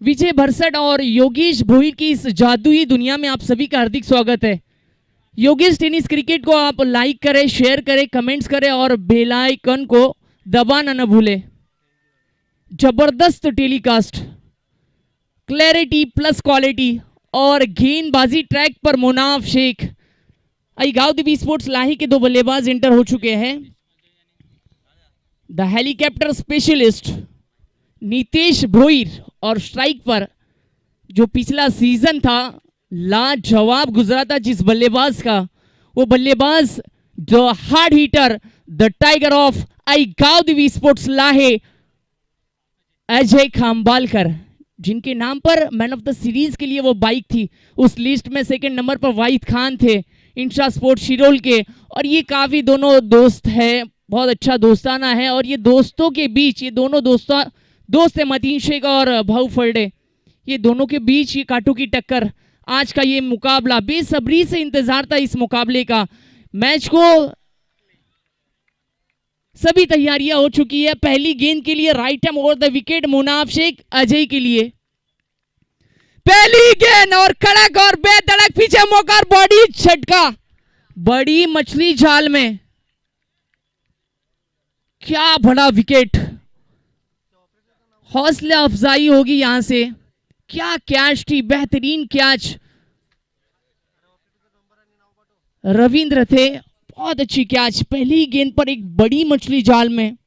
विजय भरसट और योगेश भोईर की इस जादुई दुनिया में आप सभी का हार्दिक स्वागत है। योगेश टेनिस क्रिकेट को आप लाइक करें, शेयर करें, कमेंट्स करें और बेल आइकन को दबाना न भूलें। जबरदस्त टेलीकास्ट, क्लैरिटी प्लस क्वालिटी और गेंदबाजी ट्रैक पर मुनाफ शेख। गांव दिवी स्पोर्ट्स लाही के दो बल्लेबाज एंटर हो चुके हैं। The helicopter specialist Nitesh Bhoir और स्ट्राइक पर जो पिछला सीजन था लाजवाब गुजरा था जिस बल्लेबाज का, वो बल्लेबाज जो hard hitter, the tiger of गांव दिवी स्पोर्ट्स लाहे, अजय खामबालकर, जिनके नाम पर मैन ऑफ द सीरीज के लिए वो बाइक थी। उस लिस्ट में सेकंड नंबर पर वाहिद खान थे इंशा स्पोर्ट शिरोल के। और ये काफी दोनों दोस्त है, बहुत अच्छा दोस्ताना है। और ये दोस्तों के बीच, ये दोनों दोस्त है मतीन शेख और भाऊ फरडे, ये दोनों के बीच ये कांटों की टक्कर। आज का ये मुकाबला बेसब्री से इंतजार था इस मुकाबले का। मैच को सभी तैयारियां हो चुकी है। पहली गेंद के लिए right hand over the wicket Munaf Shaikh Ajay के लिए। पहली गेंद और कड़क और बेधड़क पीछे मौका और बॉडी झटका, बड़ी मछली जाल में। क्या बड़ा विकेट, हौसला अफजाई होगी यहां से। क्या कैच थी, बेहतरीन कैच, रविंद्र थे, बहुत अच्छी कैच। पहली गेंद पर एक बड़ी मछली जाल में।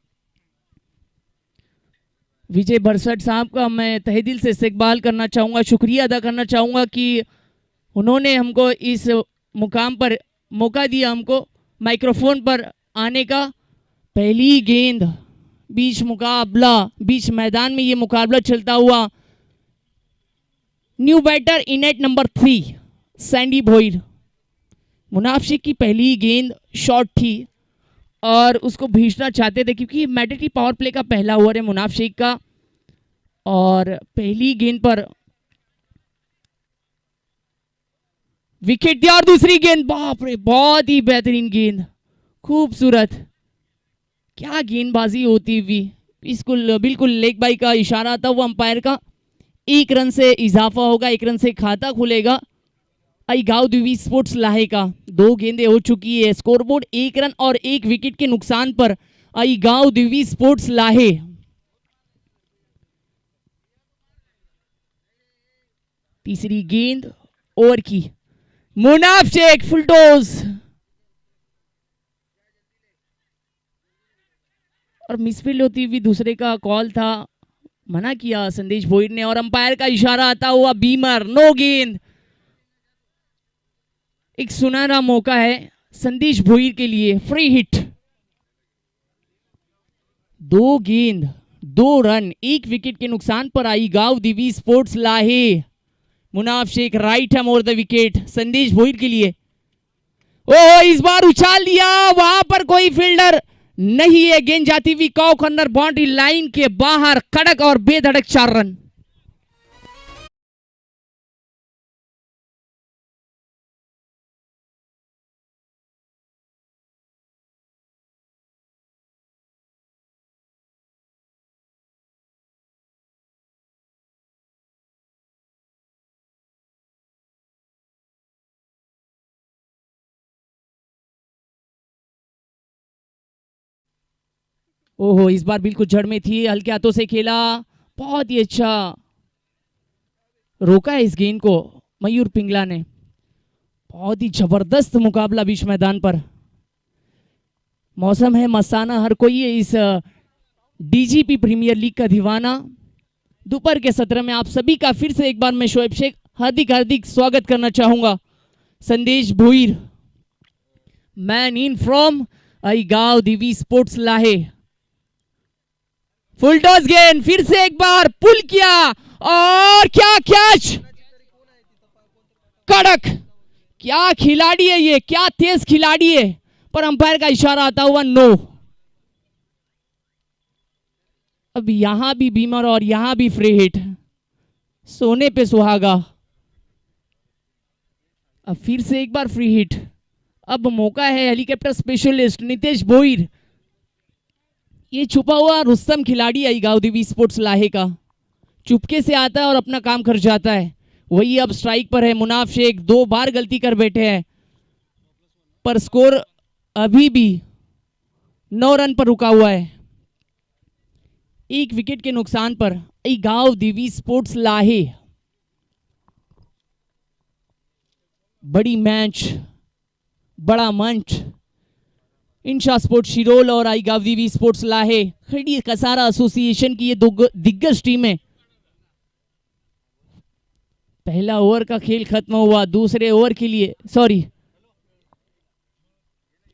विजय भरसट साहब का मैं तहे दिल से इस्तकबाल करना चाहूंगा, शुक्रिया अदा करना चाहूंगा कि उन्होंने हमको इस मुकाम पर मौका दिया, हमको माइक्रोफोन पर आने का। पहली गेंद, बीच मैदान में ये मुकाबला चलता हुआ। New batter in at number 3 Sandy Bhoir. Munaf Shaikh की पहली गेंद शॉर्ट थी और उसको भेजना चाहते थे क्योंकि मैंडेटरी पावर प्ले का पहला ओवर है मुनाफ शेख का। और पहली गेंद पर विकेट दिया और दूसरी गेंद, बाप रे, बहुत ही बेहतरीन गेंद, खूबसूरत। क्या गेंदबाजी होती हुई, बिल्कुल लेग बाई का इशारा था वो अंपायर का। 1 रन से इजाफा होगा, 1 रन से खाता खुलेगा गांव दिवी स्पोर्ट्स लाहे का। 2 गेंदें हो चुकी है, स्कोरबोर्ड 1 रन और 1 विकेट के नुकसान पर गांव दिवी स्पोर्ट्स लाहे। तीसरी गेंद ओवर की, मुनाफ शेख फुलटोज और मिसफील्ड होती हुई दूसरे का कॉल था, मना किया संदेश भोईर ने और अंपायर का इशारा आता हुआ बीमर, नो गेंद। एक सुनहरा मौका है संदेश भोईर के लिए, फ्री हिट। 2 गेंद 2 रन 1 विकेट के नुकसान पर आई गांव दिवी स्पोर्ट्स लाहे। Munaf Shaikh right hand over the wicket Sandesh Bhoir के लिए। ओह, इस बार उछाल दिया, वहां पर कोई फील्डर नहीं है। गेंद जाती हुई कॉ कॉर्नर बाउंड्री लाइन के बाहर, कड़क और बेधड़क 4 रन। ओहो, इस बार बिल्कुल जड़ में थी, हल्के हाथों से खेला, बहुत ही अच्छा रोका है इस गेंद को मयूर पिंगला ने। बहुत ही जबरदस्त मुकाबला बीच मैदान पर। मौसम है मस्ताना, हर कोई है इस डीजीपी प्रीमियर लीग का दीवाना। दोपहर के सत्र में आप सभी का फिर से एक बार मैं शोएब शेख हार्दिक स्वागत करना चाहूंगा। संदेश भोईर, मैन इन फ्रॉम गांव दिवी स्पोर्ट्स लाहे। फुल टॉस गेंद, फिर से एक बार पुल किया और क्या कैच, कड़क। क्या खिलाड़ी है ये, क्या तेज खिलाड़ी है, पर अंपायर का इशारा आता हुआ नो। अब यहां भी बीमर और यहां भी फ्री हिट, सोने पे सुहागा। अब फिर से एक बार फ्री हिट। अब मौका है हेलीकॉप्टर स्पेशलिस्ट नितेश भोईर, ये छुपा हुआ रुस्तम खिलाड़ी आई गांव दिवी स्पोर्ट्स लाहे का। चुपके से आता है और अपना काम कर जाता है। वही अब स्ट्राइक पर है मुनाफ शेख, 2 बार गलती कर बैठे हैं, पर स्कोर अभी भी 9 रन पर रुका हुआ है। 1 विकेट के नुकसान पर गांव देवी स्पोर्ट्स लाहे। बड़ी मैच, बड़ा मंच, इंशा स्पोर्ट्स शिरोल और आई गांव देवी स्पोर्ट्स लाहे, खड़ी कसारा एसोसिएशन की ये दो दिग्गज टीमें। पहला ओवर का खेल खत्म हुआ, दूसरे ओवर के लिए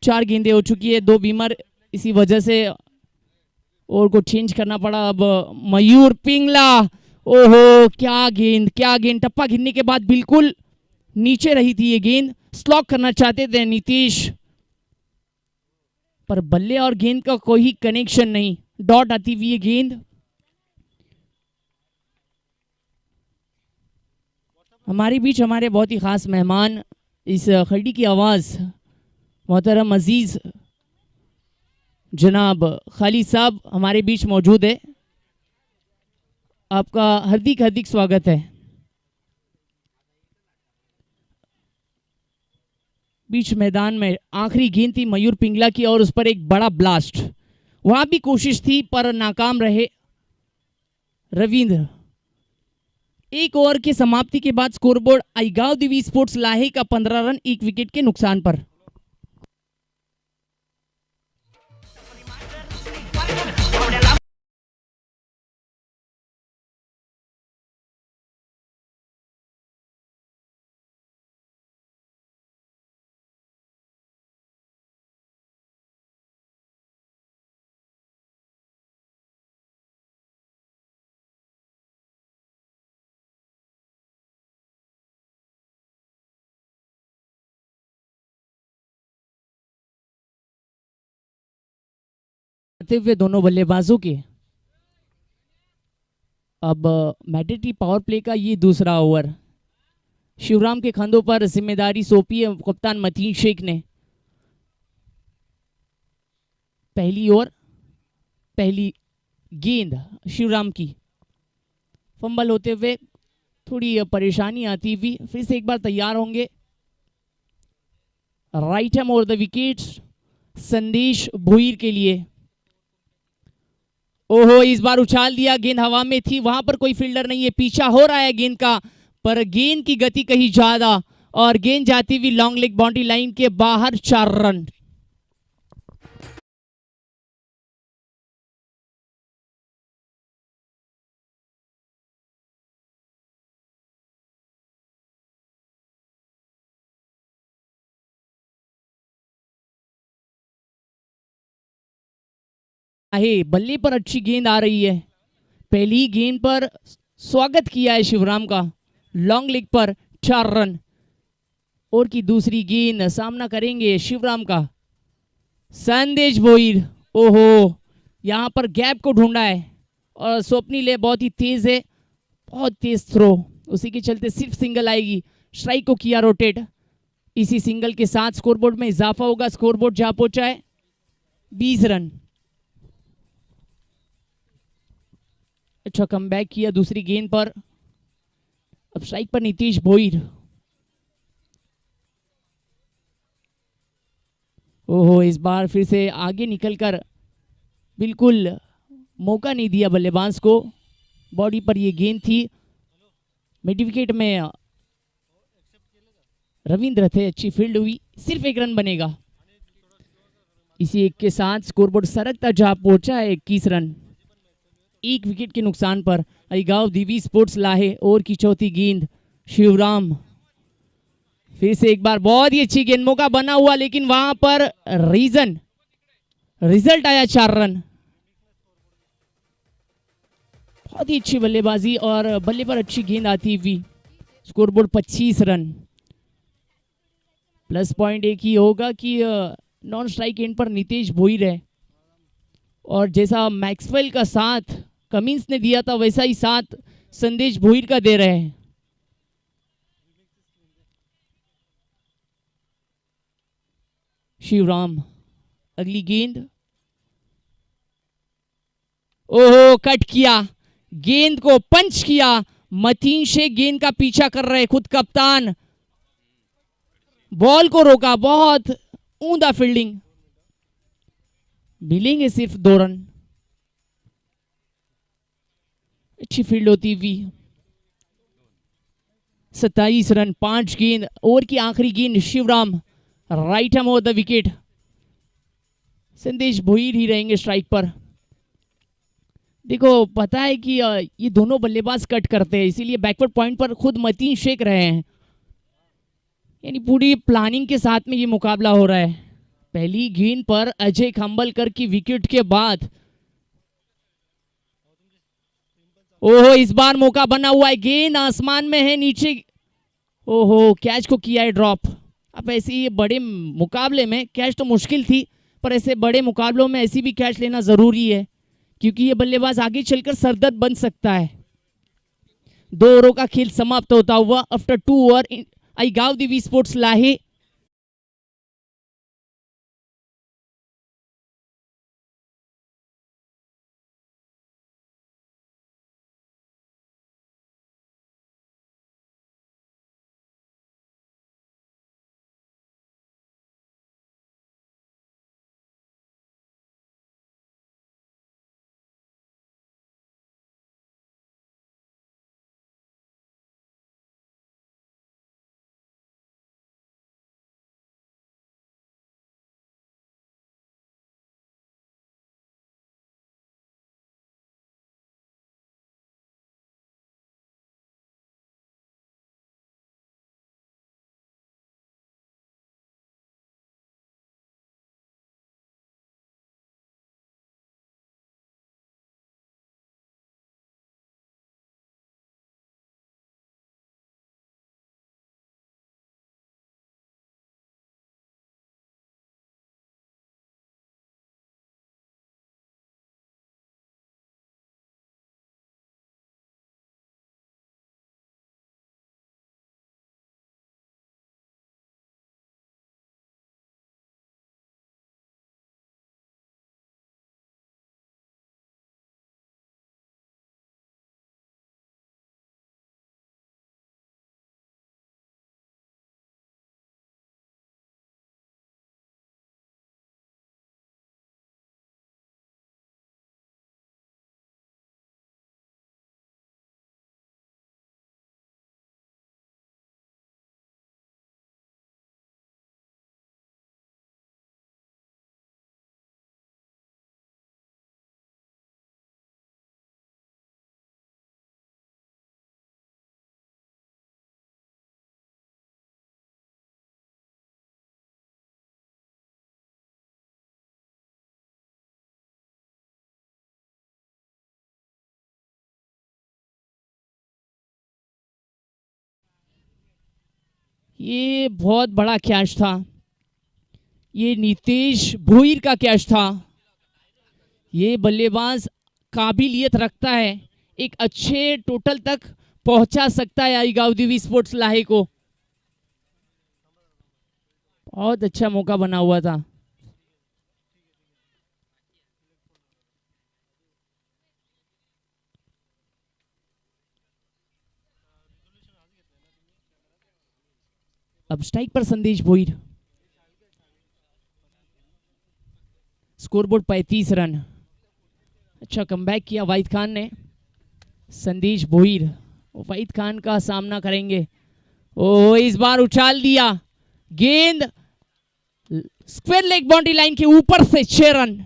4 गेंदें हो चुकी है, 2 बीमार, इसी वजह से ओवर को चेंज करना पड़ा। अब मयूर पिंगला, ओहो क्या गेंद, क्या गेंद, टप्पा गिरने के बाद बिल्कुल नीचे रही थी ये गेंद, स्लॉक करना चाहते थे नीतीश, पर बल्ले और गेंद का कोई कनेक्शन नहीं, डॉट आती हुई ये गेंद। हमारे बीच हमारे बहुत ही खास मेहमान, इस खड़ी की आवाज मोहतरम अजीज जनाब खालिद साहब हमारे बीच मौजूद है। आपका हार्दिक हार्दिक स्वागत है। बीच मैदान में आखिरी गेंद थी मयूर पिंगला की और उस पर एक बड़ा ब्लास्ट, वहां भी कोशिश थी पर नाकाम रहे रविंद्र। 1 ओवर की समाप्ति के बाद स्कोरबोर्ड आईगांव देवी स्पोर्ट्स लाहे का 15 रन 1 विकेट के नुकसान पर। हुए दोनों बल्लेबाजों के अब मैंडेटरी पावर प्ले का ये दूसरा ओवर, शिवराम के कंधों पर जिम्मेदारी सौंपी है कप्तान मतीन शेख ने। पहली ओवर, पहली गेंद शिवराम की, फंबल होते हुए थोड़ी परेशानी आती हुई, फिर से एक बार तैयार होंगे। Right ham over the wickets संदेश भोईर के लिए। ओहो इस बार उछाल दिया, गेंद हवा में थी, वहां पर कोई फील्डर नहीं है, पीछा हो रहा है गेंद का, पर गेंद की गति कहीं ज्यादा और गेंद जाती हुई लॉन्ग लेग बाउंड्री लाइन के बाहर, 4 रन। बल्ले पर अच्छी गेंद आ रही है, पहली गेंद पर स्वागत किया है शिवराम का, लॉन्ग लेग पर 4 रन। और की दूसरी गेंद सामना करेंगे शिवराम का संदेश भोईर। ओहो यहां पर गैप को ढूंढा है और स्वप्नी ले बहुत ही तेज है, बहुत तेज थ्रो, उसी के चलते सिर्फ सिंगल आएगी, स्ट्राइक को किया रोटेट। इसी सिंगल के साथ स्कोरबोर्ड में इजाफा होगा, स्कोरबोर्ड जहां पहुंचा है 20 रन। अच्छा कमबैक किया दूसरी गेंद पर, अब स्ट्राइक पर नीतीश भोईर। ओहो इस बार फिर से आगे निकलकर बिल्कुल मौका नहीं दिया बल्लेबाज को, बॉडी पर ये गेंद थी। मिड विकेट में रविंद्र थे, अच्छी फील्ड हुई, सिर्फ 1 रन बनेगा। इसी 1 के साथ स्कोरबोर्ड सरकता जहां पहुंचा है 21 रन 1 विकेट के नुकसान पर। आईगांव देवी स्पोर्ट्स लाहे, ओवर की चौथी गेंद शिवराम, फिर से एक बार बहुत ही अच्छी गेंद, मौका बना हुआ लेकिन वहां पर रिजल्ट आया 4 रन। बहुत ही अच्छी बल्लेबाजी और बल्ले पर अच्छी गेंद आती हुई, स्कोरबोर्ड 25 रन। प्लस पॉइंट एक ही होगा कि नॉन स्ट्राइक एंड पर नीतीश भोईर है, और जैसा मैक्सवेल का साथ कमिंस ने दिया था वैसा ही साथ संदेश भोईर का दे रहे हैं। शिवराम, अगली गेंद, ओहो कट किया, गेंद को पंच किया। मतीन शेख गेंद का पीछा कर रहे, खुद कप्तान बॉल को रोका। बहुत ऊंधा फील्डिंग, मिलेंगे सिर्फ 2 रन। अच्छी फील्ड होती हुई 27 रन, 5 गेंद। ओवर की आखिरी गेंद Shivram, right ham over the wicket. Sandesh Bhoir ही रहेंगे स्ट्राइक पर। देखो पता है कि ये दोनों बल्लेबाज कट करते हैं, इसीलिए बैकवर्ड पॉइंट पर खुद मतीन शेख रहे हैं। यानी पूरी प्लानिंग के साथ में ये मुकाबला हो रहा है। पहली गेंद पर अजय खंबलकर की विकेट के बाद ओहो, इस बार मौका बना हुआ है। गेंद आसमान में है, नीचे। ओहो, कैच को किया है ड्रॉप। अब ऐसे ये बड़े मुकाबले में कैच तो मुश्किल थी, पर ऐसे बड़े मुकाबलों में ऐसी भी कैच लेना जरूरी है, क्योंकि ये बल्लेबाज आगे चलकर सरदर्द बन सकता है। 2 ओवरों का खेल समाप्त होता हुआ आफ्टर 2 ओवर आई गांव दिवी स्पोर्ट्स लाहे। ये बहुत बड़ा कैच था, ये नीतीश भोईर का कैच था। ये बल्लेबाज काबिलियत रखता है, एक अच्छे टोटल तक पहुंचा सकता है आई गांव दिवी स्पोर्ट्स लाहे को। बहुत अच्छा मौका बना हुआ था। अब स्ट्राइक पर संदेश भोईर। Scoreboard 35 run. अच्छा कमबैक किया वाहिद खान ने। संदेश भोईर वाहिद खान का सामना करेंगे। ओ, इस बार उछाल दिया, गेंद स्क्वायर लेग बाउंड्री लाइन के ऊपर से 6 रन।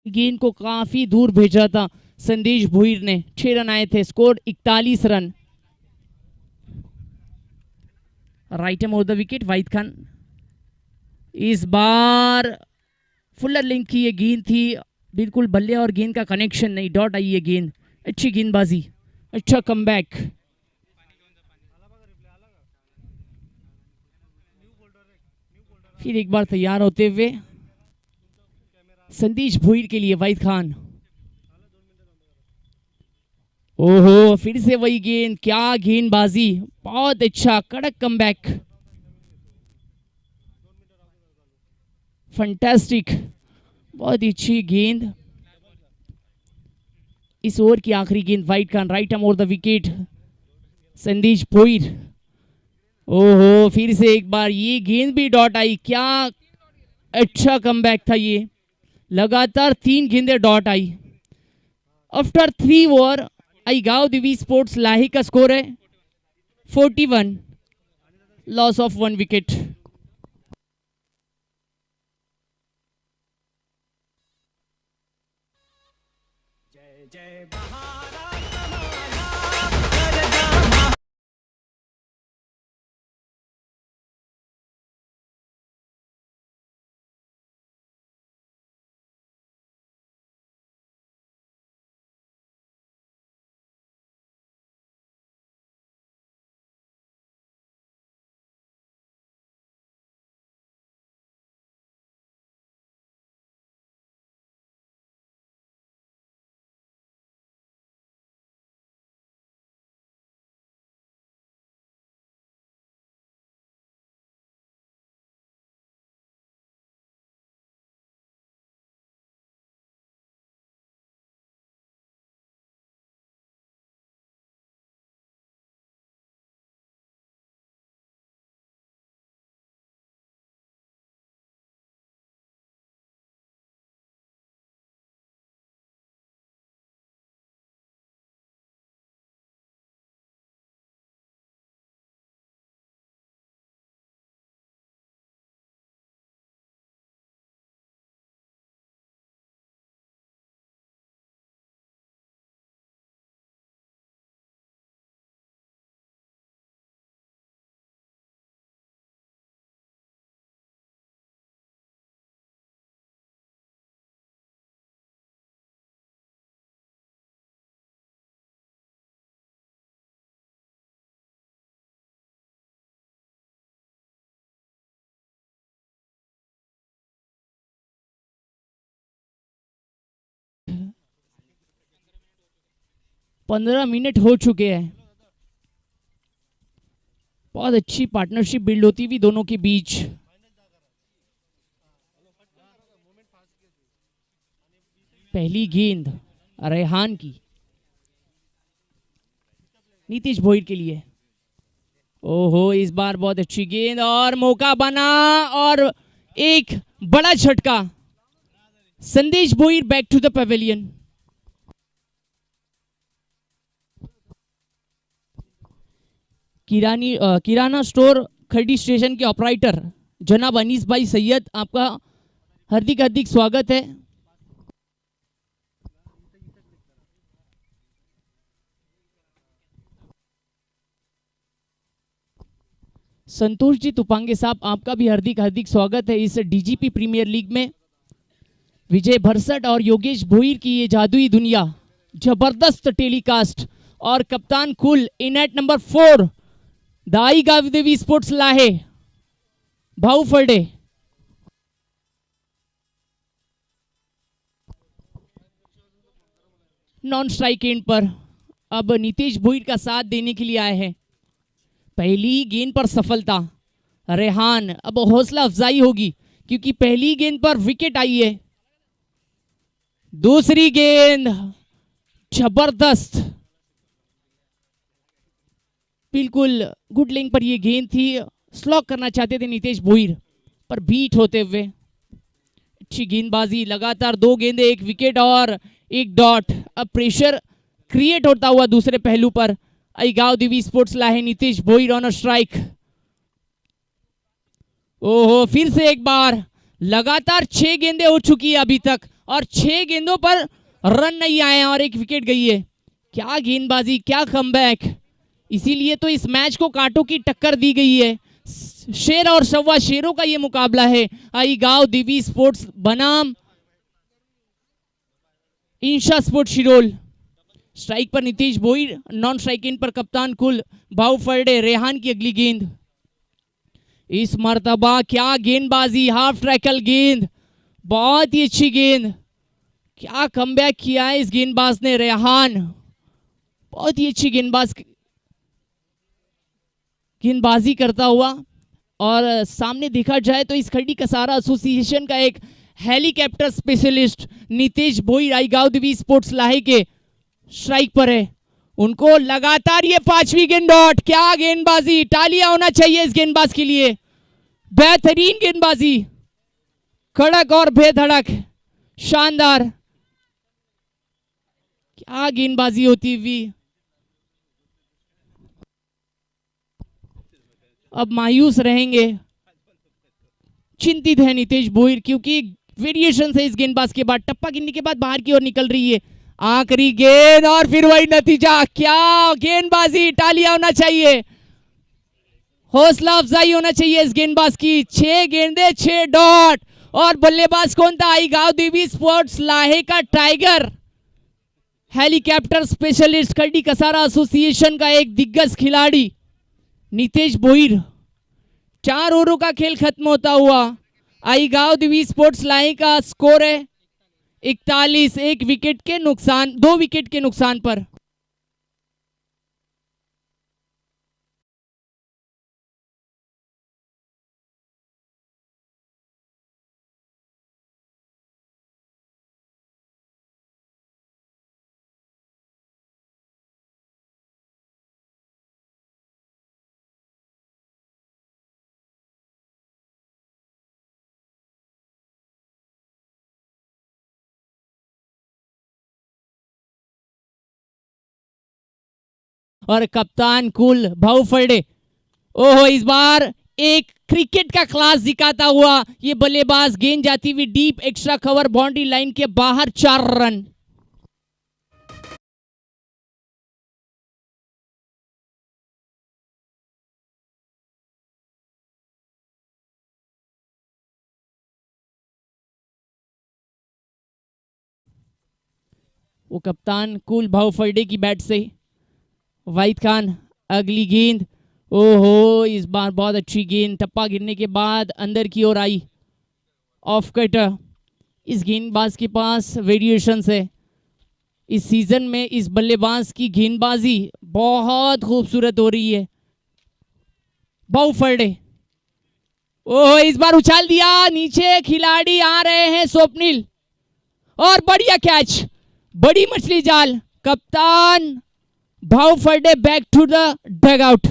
गेंद को काफी दूर भेजा था संदेश भोईर ने। 6 रन आए थे, score 41 run. Right ham over the wicket Wahid Khan. इस बार फुलर लिंक की ये गेंद थी, बिल्कुल बल्ले और गेंद का कनेक्शन नहीं, डॉट आई ये गेंद। अच्छी गेंदबाजी, अच्छा कमबैक। फिर एक बार तैयार होते हुए संदेश भोईर के लिए वाहिद खान। ओहो, फिर से वही गेंद, क्या गेंदबाजी, बहुत अच्छा कड़क कमबैक, फंटास्टिक, बहुत अच्छी गेंद। इस ओवर की आखिरी गेंद Wahid Khan, right arm over the wicket Sandesh Bhoir. ओहो, फिर से एक बार ये गेंद भी डॉट आई, क्या अच्छा कमबैक था ये। लगातार 3 गेंदें डॉट आई। After 3 over Aigaon Divi sports Lahi का स्कोर है 41, लॉस ऑफ 1 विकेट। जय जय 15 मिनट हो चुके हैं। बहुत अच्छी पार्टनरशिप बिल्ड होती हुई दोनों के बीच। पहली गेंद रेहान की, नीतीश भोईर के लिए। ओहो, इस बार बहुत अच्छी गेंद और मौका बना और एक बड़ा झटका। Sandesh Bhoir back to the pavilion. Kirana store खड़ी स्टेशन के ऑपरेटर जनाब अनीस भाई सैयद, आपका हार्दिक हार्दिक स्वागत है। संतोष जी तुपांगे साहब, आपका भी हार्दिक हार्दिक स्वागत है इस डीजीपी प्रीमियर लीग में। विजय भरसट और योगेश भोईर की ये जादुई दुनिया, जबरदस्त टेलीकास्ट। और कप्तान कुल इन at number 4 Dai Gavdevi sports लाहे भाऊ फर्डे। नॉन स्ट्राइक एंड पर अब नीतीश भोईर का साथ देने के लिए आए हैं। पहली गेंद पर सफलता रेहान, अब हौसला अफजाई होगी क्योंकि पहली गेंद पर विकेट आई है। दूसरी गेंद जबरदस्त, बिल्कुल गुड लेंग पर यह गेंद थी। स्लॉक करना चाहते थे नीतीश भोईर पर बीट होते हुए। अच्छी गेंदबाजी, लगातार 2 गेंदें 1 विकेट और 1 डॉट। अब प्रेशर क्रिएट होता हुआ दूसरे पहलू पर आईगाव दिवी स्पोर्ट्स लाहे नीतीश भोईर ऑन स्ट्राइक। ओहो, फिर से एक बार, लगातार 6 गेंदें हो चुकी है अभी तक और 6 गेंदों पर रन नहीं आए और 1 विकेट गई है। क्या गेंदबाजी, क्या कमबैक। इसीलिए तो इस मैच को कांटों की टक्कर दी गई है। शेर और सवा शेरों का ये मुकाबला है। आई गांव दिवी स्पोर्ट्स बनाम इंशा स्पोर्ट शिरोल। स्ट्राइक पर नीतीश भोईर, नॉन स्ट्राइक पर कप्तान कुल भाऊ फर्डे। रेहान की अगली गेंद, इस मर्तबा क्या गेंदबाजी, हाफ ट्रैकल गेंद, बहुत ही अच्छी गेंद। क्या कमबैक किया है इस गेंदबाज ने। रेहान बहुत ही अच्छी गेंदबाजी करता हुआ। और सामने देखा जाए तो इस खड़ी कसारा एसोसिएशन का एक helicopter specialist Nitish Bhoir Aigaon Divi sports Lahe के स्ट्राइक पर है। उनको लगातार ये 5वीं गेंद डॉट। क्या गेंदबाजी, तालियां होना चाहिए इस गेंदबाज के लिए। बेहतरीन गेंदबाजी, कड़क और बेधड़क, शानदार। क्या गेंदबाजी होती हुई। अब मायूस रहेंगे, चिंतित है नीतीश भोईर, क्योंकि वेरिएशन है इस गेंदबाज के बाद। टप्पा गिनने के बाद बाहर की ओर निकल रही है। आखिरी गेंद और फिर वही नतीजा। क्या गेंदबाजी, तालियां होना चाहिए, हौसला अफजाई होना चाहिए इस गेंदबाज की। 6 गेंदे 6 डॉट। और बल्लेबाज कौन था? आईगांव दिवी स्पोर्ट्स लाहे का टाइगर, हेलीकॉप्टर स्पेशलिस्ट, खड़ी कसारा एसोसिएशन का एक दिग्गज खिलाड़ी नीतीश भोईर। 4 ओवरों का खेल खत्म होता हुआ आईगांव दिवी स्पोर्ट्स लाहे का स्कोर है 41, 2 विकेट के नुकसान पर। और कप्तान कुल भाऊ फर्डे, ओहो, इस बार एक क्रिकेट का क्लास दिखाता हुआ ये बल्लेबाज। गेंद जाती हुई deep, extra cover, boundary line के बाहर, 4 रन। वो कप्तान कुल भाऊ फर्डे की बैट से वाहिद खान, अगली गेंद, ओहो, इस बार बहुत अच्छी गेंद। टप्पा गिरने के बाद अंदर की ओर आई, ऑफ कटर। इस गेंदबाज के पास वेरिएशंस है। इस सीजन में इस बल्लेबाज की गेंदबाजी बहुत खूबसूरत हो रही है। भाऊ फर्डे, ओहो, इस बार उछाल दिया, नीचे खिलाड़ी आ रहे हैं स्वप्निल, और बढ़िया कैच, बड़ी मछली जाल। कप्तान Bhau Farde back to the dugout.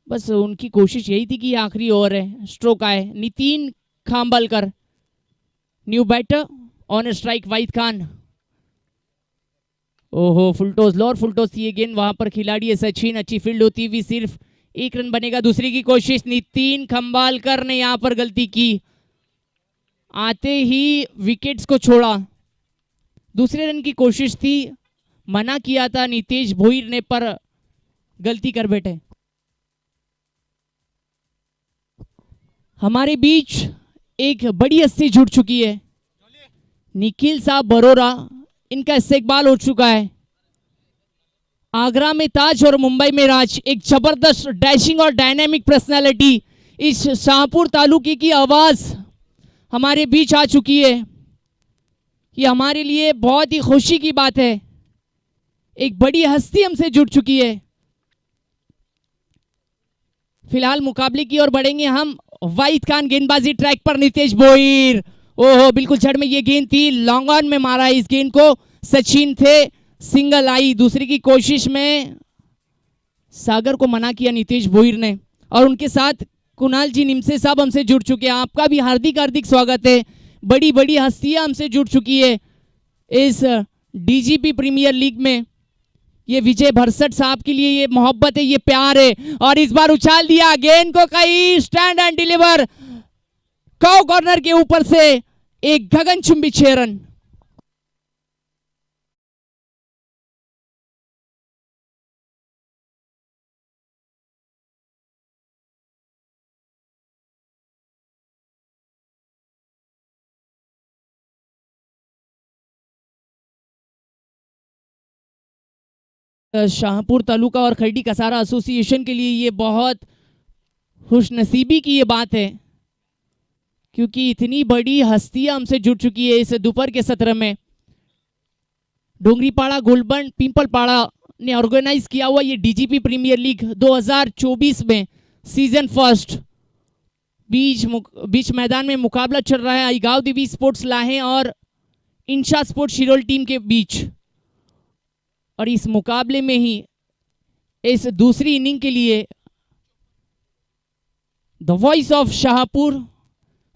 बस उनकी कोशिश यही थी कि आखिरी ओवर है, स्ट्रोक आए। Nitin Khambalkar, new batter on strike, Wahid Khan. ओहो, फुलटोस, लोअर फुलटोस थी ये गेंद, वहां पर खिलाड़ी है सचिन। अच्छी फील्ड होती हुई सिर्फ 1 रन बनेगा। दूसरी की कोशिश, नितिन खंबालकर ने यहां पर गलती की, आते ही विकेट्स को छोड़ा। दूसरे रन की कोशिश थी, मना किया था नीतीश भोईर ने, पर गलती कर बैठे। हमारे बीच एक बड़ी हस्ती जुड़ चुकी है, निखिल साहब बरोरा। इनका इस्तेकबाल हो चुका है। आगरा में ताज और मुंबई में राज, एक जबरदस्त डैशिंग और डायनामिक पर्सनालिटी, इस शाहपुर तालुके की आवाज हमारे बीच आ चुकी है। ये हमारे लिए बहुत ही खुशी की बात है। एक बड़ी हस्ती हमसे जुड़ चुकी है। फिलहाल मुकाबले की ओर बढ़ेंगे हम। वाहिद खान, गेंदबाजी ट्रैक पर नीतीश भोईर, ओहो, बिल्कुल जड़ में ये गेंद थी, लॉन्ग ऑन में मारा इस गेंद को, सचिन थे, सिंगल आई। दूसरी की कोशिश में सागर को मना किया नीतीश भोईर ने, और उनके साथ कुणाल जी निमसे साहब हमसे जुड़ चुके हैं, आपका भी हार्दिक हार्दिक स्वागत है। बड़ी बड़ी हस्तियां हमसे जुड़ चुकी है इस डीजीपी प्रीमियर लीग में। ये विजय भरसट साहब के लिए ये मोहब्बत है, ये प्यार है। और इस बार उछाल दिया गेंद को, कहीं स्टैंड एंड डिलीवर, कौ कॉर्नर के ऊपर से एक गगनचुंबी 6 रन। शाहपुर तालुका और खरडी कसारा एसोसिएशन के लिए ये बहुत खुशनसीबी की ये बात है, क्योंकि इतनी बड़ी हस्तियां हमसे जुड़ चुकी है इस दोपहर के सत्र में। डोंगरीपाड़ा गोलबंड पिंपलपाड़ा ने ऑर्गेनाइज किया हुआ ये डीजीपी प्रीमियर लीग 2024 में सीजन फर्स्ट बीच मैदान में मुकाबला चल रहा है आईगांव देवी स्पोर्ट्स लाहे और इंशा स्पोर्ट्स शिरोल टीम के बीच। और इस मुकाबले में ही इस दूसरी इनिंग के लिए द वॉइस ऑफ शाहपुर,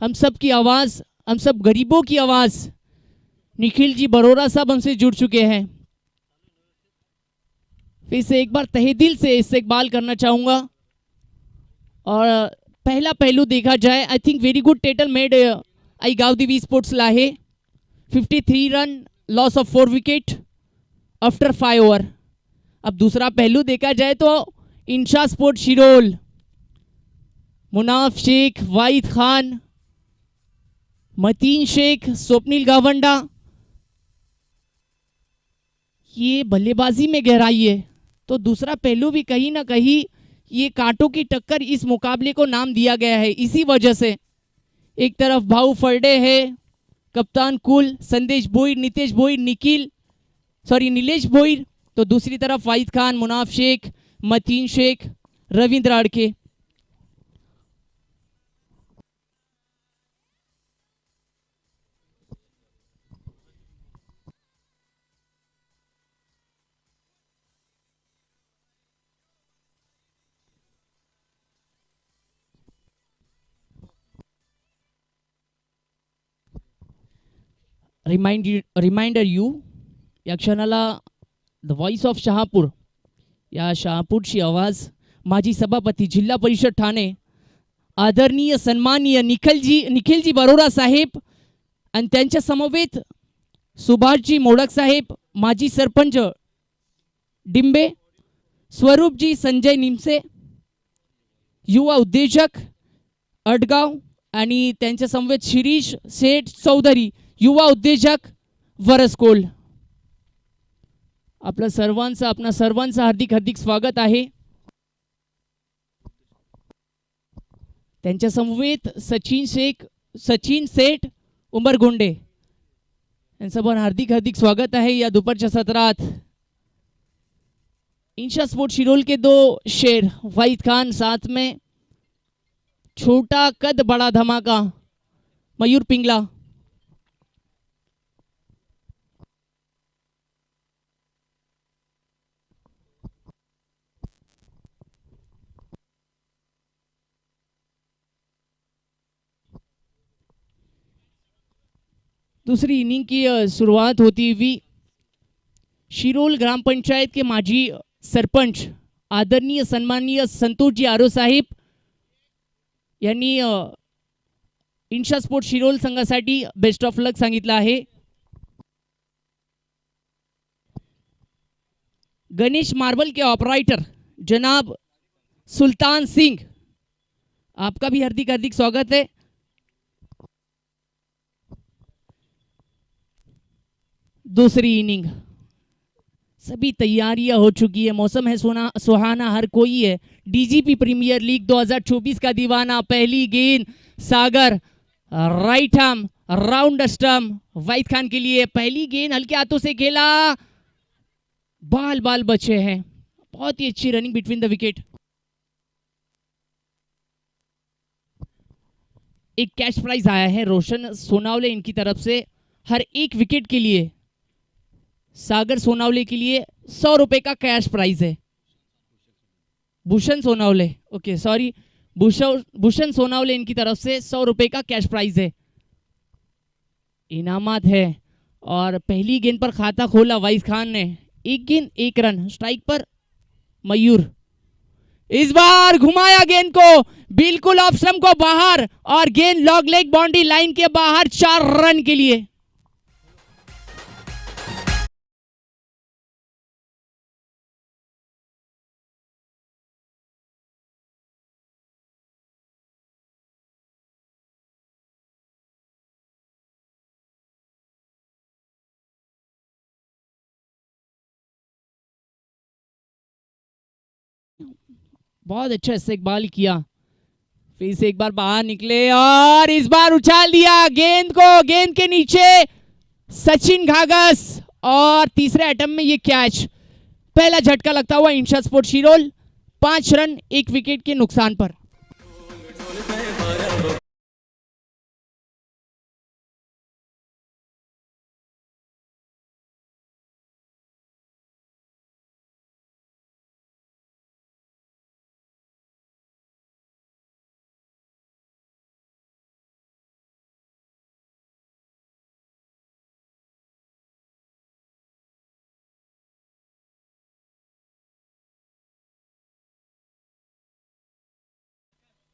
हम सब की आवाज, हम सब गरीबों की आवाज, निखिल जी बरोरा साहब हमसे जुड़ चुके हैं। फिर से एक बार तहे दिल से इस्तकबाल करना चाहूंगा। और पहला पहलू देखा जाए, I think very good total made Aigaon Devi sports Lahe, 53 run, loss of 4 wicket after 5 over. अब दूसरा पहलू देखा जाए तो इंशा स्पोर्ट शिरोल, मुनाफ शेख, वाहिद खान, मतीन शेख, स्वप्निल गावंडा, ये बल्लेबाजी में गहराई है। तो दूसरा पहलू भी कहीं ना कहीं ये कांटों की टक्कर इस मुकाबले को नाम दिया गया है। इसी वजह से एक तरफ भाऊ फरडे है, कप्तान कुल, संदेश भोईर, नितेश भोईर, नीलेश भोईर, तो दूसरी तरफ वाहिद खान, मुनाफ शेख, मतीन शेख, रविंद्र आड़के। रिमाइंडर यू, या क्षणाला द व्हॉइस ऑफ शहापूर, या शहापूरची आवाज, माजी सभापती जिल्हा परिषद ठाणे आदरणीय सन्माननीय निखिलजी बरोरा साहेब आणि त्यांच्या समवेत सुभाषजी मोडक साहेब, माजी सरपंच डिंबे, स्वरूपजी संजय निमसे, युवा उद्योजक अडगाव, आणि त्यांच्या समवेत शिरीष सेठ चौधरी, युवा उद्योजक वरसकोल। आपल्या सर्वांचं हार्दिक हार्दिक स्वागत आहे। त्यांच्या समवेत सचिन सेठ उंबरगोंडे यांचं पण हार्दिक हार्दिक स्वागत आहे या दोपहरच्या सत्रात। इंशा स्पोर्ट शिरोल के 2 शेर, वाहिद खान साथ में, छोटा कद बड़ा धमाका मयूर पिंगला। दूसरी इनिंग की शुरुआत होती हुई शिरोल ग्राम पंचायत के माजी सरपंच आदरणीय सन्माननीय संतोष जी आरो साहेब यांनी इंशा स्पोर्ट शिरोल संघासाठी बेस्ट ऑफ लक सांगितलं आहे। गणेश मार्बल के ऑपरेटर जनाब सुल्तान सिंह, आपका भी हार्दिक हार्दिक स्वागत है। दूसरी इनिंग, सभी तैयारियां हो चुकी है, मौसम है सुहाना, हर कोई है डीजीपी प्रीमियर लीग 2024 का दीवाना। पहली गेंद सागर, राइट आर्म, राउंड स्टंप, वाहिद खान के लिए पहली गेंद हल्के हाथों से खेला, बाल बचे हैं। बहुत ही अच्छी रनिंग बिटवीन द विकेट। एक कैश प्राइज आया है रोशन सोनावले इनकी तरफ से, हर एक विकेट के लिए सागर सोनावले के लिए 100 रुपए का कैश प्राइज है। भूषण सोनावले, ओके सॉरी, भूषण सोनावले इनकी तरफ से 100 रुपए का कैश प्राइज है, इनामात है। और पहली गेंद पर खाता खोला वाइस खान ने, 1 गेंद 1 रन। स्ट्राइक पर मयूर, इस बार घुमाया गेंद को बिल्कुल ऑफ स्टंप को बाहर, और गेंद लॉग लेग बाउंड्री लाइन के बाहर 4 रन के लिए। बहुत अच्छा इस्तेकबाल किया, फिर से एक बार बाहर निकले और इस बार उछाल दिया गेंद को, गेंद के नीचे सचिन घागस, और तीसरे अटेम्प्ट में ये कैच। पहला झटका लगता हुआ इंशा स्पोर्ट्स शिरोल, 5 रन 1 विकेट के नुकसान पर।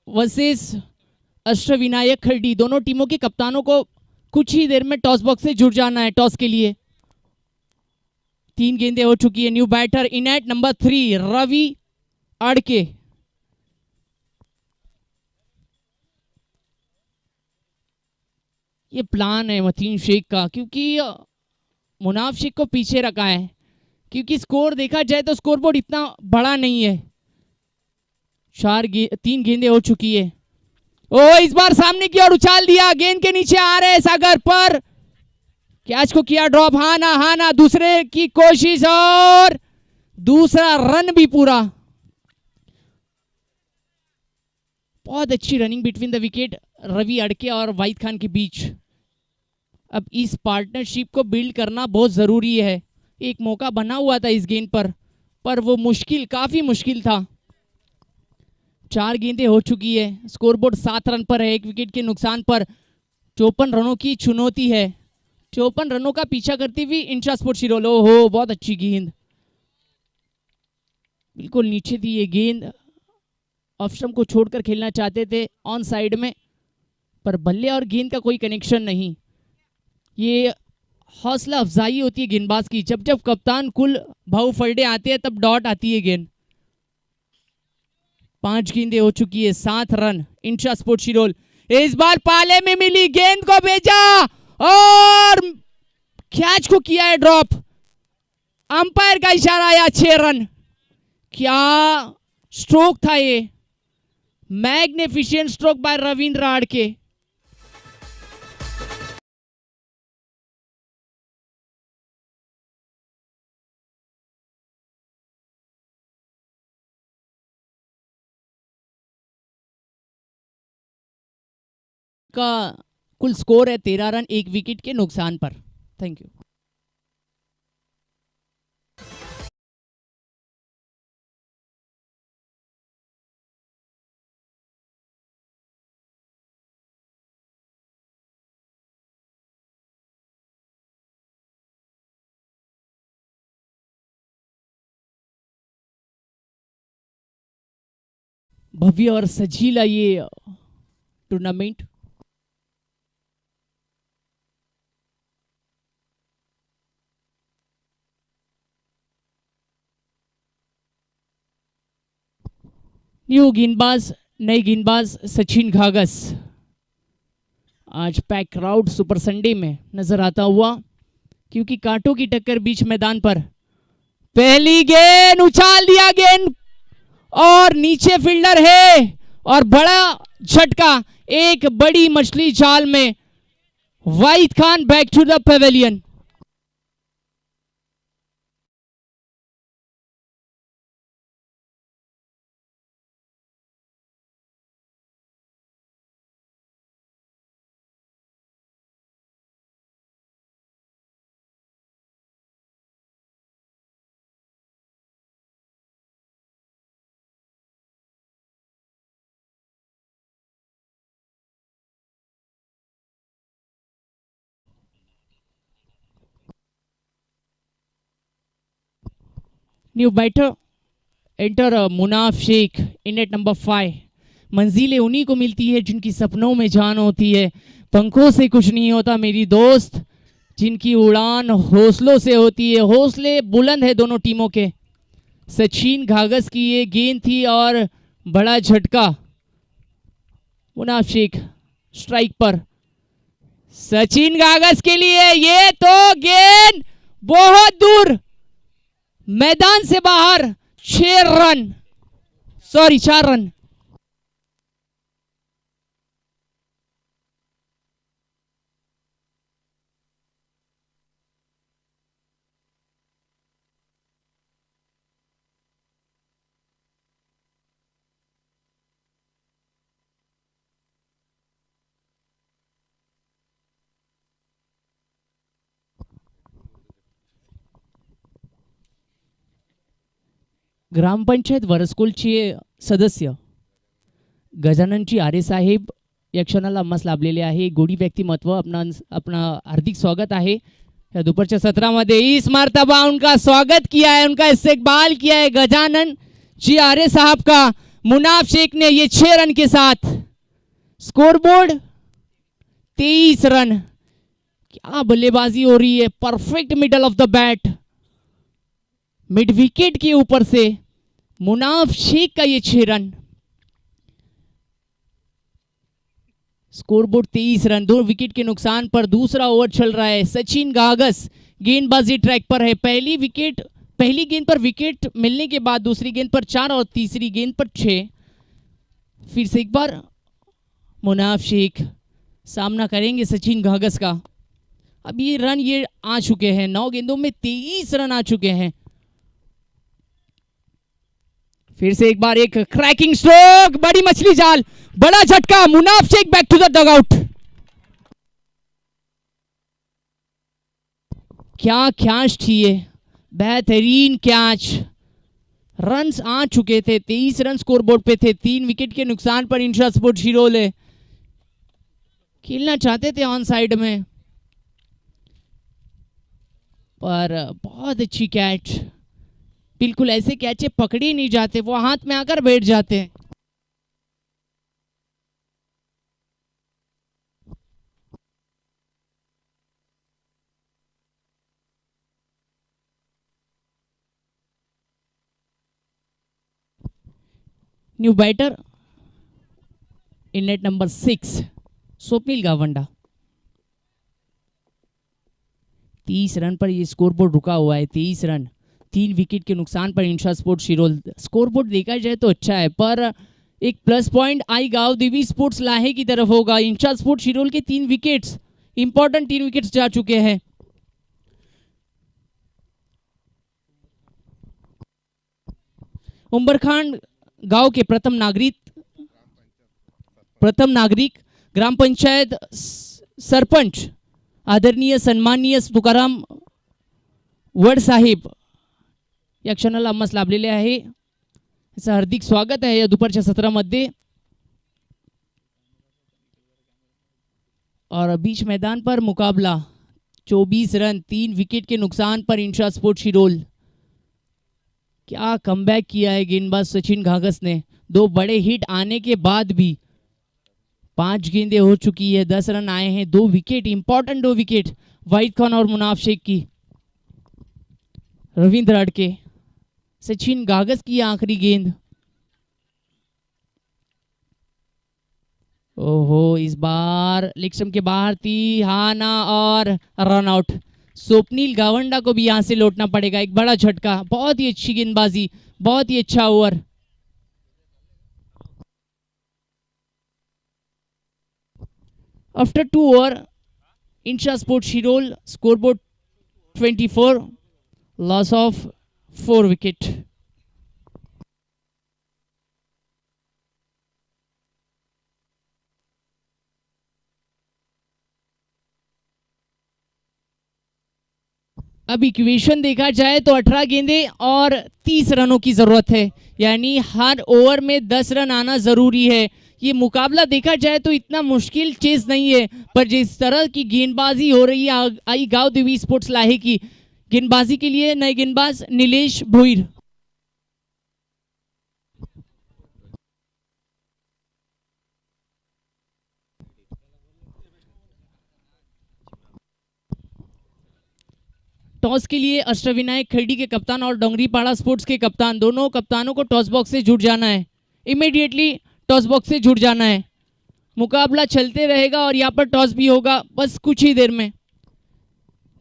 वर्सेस अष्टविनायक खर्डी, दोनों टीमों के कप्तानों को कुछ ही देर में टॉस बॉक्स से जुड़ जाना है टॉस के लिए। 3 गेंदें हो चुकी है। New batter in at number 3 Ravi Adke. ये प्लान है मतीन शेख का, क्योंकि मुनाफ शेख को पीछे रखा है, क्योंकि स्कोर देखा जाए तो स्कोरबोर्ड इतना बड़ा नहीं है। 3 गेंदें हो चुकी है। ओ इस बार सामने की ओर उछाल दिया, गेंद के नीचे आ रहे सागर पर, कैच को किया ड्रॉप। हाँ ना, दूसरे की कोशिश और दूसरा रन भी पूरा। बहुत अच्छी running between the wicket Ravi Adke और वाहिद खान के बीच। अब इस पार्टनरशिप को बिल्ड करना बहुत जरूरी है। एक मौका बना हुआ था इस गेंद पर वो काफी मुश्किल था। 4 गेंदें हो चुकी है। स्कोरबोर्ड 7 रन पर है, 1 विकेट के नुकसान पर। 54 रनों की चुनौती है। 54 रनों का पीछा करती हुई इंशा स्पोर्ट्स शिरोल। हो बहुत अच्छी गेंद, बिल्कुल नीचे थी ये गेंद। ऑफ स्टंप को छोड़कर खेलना चाहते थे ऑन साइड में, पर बल्ले और गेंद का कोई कनेक्शन नहीं। ये हौसला अफजाई होती है गेंदबाज की, जब जब कप्तान कुल भाव फरडे आते हैं तब डॉट आती है गेंद। 5 गेंदें हो चुकी है, 7 रन। इंशा स्पोर्ट्स शिरोल इस बार पाले में मिली, गेंद को भेजा और कैच को किया है ड्रॉप। अंपायर का इशारा आया, 6 रन। क्या स्ट्रोक था ये, मैग्निफिशिएंट स्ट्रोक बाय रविंद्र आड़के। का कुल स्कोर है 13 रन 1 विकेट के नुकसान पर। Thank you. भव्य और सजीला ये टूर्नामेंट। न्यू गेंदबाज, नए गेंदबाज सचिन घागस आज पैक क्राउड सुपर संडे में नजर आता हुआ, क्योंकि कांटों की टक्कर बीच मैदान पर। पहली गेंद उछाल दिया गेंद और नीचे फील्डर है, और बड़ा झटका, एक बड़ी मछली जाल में। Wahid Khan back to the pavilion. New batter enter Munaf Sheikh in at number 5। मंजिलें उन्हीं को मिलती है जिनकी सपनों में जान होती है, पंखों से कुछ नहीं होता मेरी दोस्त, जिनकी उड़ान हौसलों से होती है। हौसले बुलंद है दोनों टीमों के। सचिन घागस की ये गेंद थी और बड़ा झटका। मुनाफ शेख स्ट्राइक पर, सचिन घागस के लिए ये तो गेंद बहुत दूर मैदान से बाहर। 4 रन। ग्रामपंचायत वरसकुलचे सदस्य गजाननजी आरे साहेब या क्षणाला आम्हास लाभलेले आहे। गोडी व्यक्तिमत्व अपना हार्दिक स्वागत आहे या दोपहरच्या सत्रामध्ये। इस मर्तबा उनका स्वागत किया है, उनका इस्तकबाल किया है गजानन जी आरे साहब का। मुनाफ शेख ने ये 6 रन के साथ स्कोरबोर्ड 23 रन। क्या बल्लेबाजी हो रही है, perfect middle of the bat, mid wicket के ऊपर से मुनाफ शेख का ये 6 रन। स्कोरबोर्ड 23 रन, 2 विकेट के नुकसान पर दूसरा ओवर चल रहा है। सचिन घागस गेंदबाजी ट्रैक पर है। पहली गेंद पर विकेट मिलने के बाद दूसरी गेंद पर 4 और तीसरी गेंद पर 6। फिर से एक बार मुनाफ शेख सामना करेंगे सचिन घागस का। अब ये रन ये आ चुके हैं, 9 गेंदों में 23 रन आ चुके हैं। फिर से एक बार एक क्रैकिंग स्ट्रोक, बड़ी मछली जाल, बड़ा झटका। Munaf Shaikh back to the dugout. क्या कैच थी ये, बेहतरीन कैच। रन्स आ चुके थे, 23 रन स्कोरबोर्ड पे थे। 3 विकेट के नुकसान पर इंशा स्पोर्ट शिरोले खेलना चाहते थे ऑन साइड में, पर बहुत अच्छी कैच। बिल्कुल ऐसे कैचे पकड़े नहीं जाते, वो हाथ में आकर बैठ जाते हैं। New batter in at number 6 Swapnil Gawanda. 30 run पर ये स्कोरबोर्ड रुका हुआ है। 23 रन, 3 विकेट के नुकसान पर इंशा स्पोर्ट शिरोल। स्कोरबोर्ड देखा जाए तो अच्छा है, पर एक प्लस पॉइंट आई गांव देवी स्पोर्ट्स लाहे की तरफ होगा। इंशा स्पोर्ट शिरोल के 3 विकेट्स, इंपॉर्टेंट 3 विकेट्स जा चुके हैं। उम्बरखांड गांव के प्रथम नागरिक ग्राम पंचायत सरपंच आदरणीय सन्माननीय तुकाराम वड साहेब या क्षणाला आम्हास लाभलेले आहे। याचं हार्दिक स्वागत आहे या दुपारच्या सत्रामध्ये। और बीच मैदान पर मुकाबला 24 रन, 3 विकेट के नुकसान पर इंशा स्पोर्ट शिरोल। क्या कमबैक किया है गेंदबाज सचिन घागस ने। 2 बड़े हिट आने के बाद भी 5 गेंदें हो चुकी है, 10 रन आए हैं। 2 wicket, important 2 wicket Wahid Khan और मुनाफ शेख की। रविंद्र अड़के, सचिन घागस की आखिरी गेंद। ओहो, इस बार लेग स्टंप के बाहर थी, हाना और रन आउट। स्वप्निल गावंडा को भी यहां से लौटना पड़ेगा। एक बड़ा झटका, बहुत ही अच्छी गेंदबाजी, बहुत ही अच्छा over. After 2 over Insha sport Shirol scoreboard 24, loss of 4 wicket. अब इक्वेशन देखा जाए तो 18 गेंदें और 30 रनों की जरूरत है, यानी हर ओवर में 10 रन आना जरूरी है। ये मुकाबला देखा जाए तो इतना मुश्किल चीज नहीं है, पर जिस तरह की गेंदबाजी हो रही है आई गांव देवी स्पोर्ट्स लाहे की, गेंदबाजी के लिए नए गेंदबाज नीलेश भोईर। टॉस के लिए अष्टविनायक खर्डी के कप्तान और डोंगरीपाड़ा स्पोर्ट्स के कप्तान, दोनों कप्तानों को टॉस बॉक्स से जुट जाना है, इमीडिएटली टॉस बॉक्स से जुट जाना है। मुकाबला चलते रहेगा और यहाँ पर टॉस भी होगा बस कुछ ही देर में।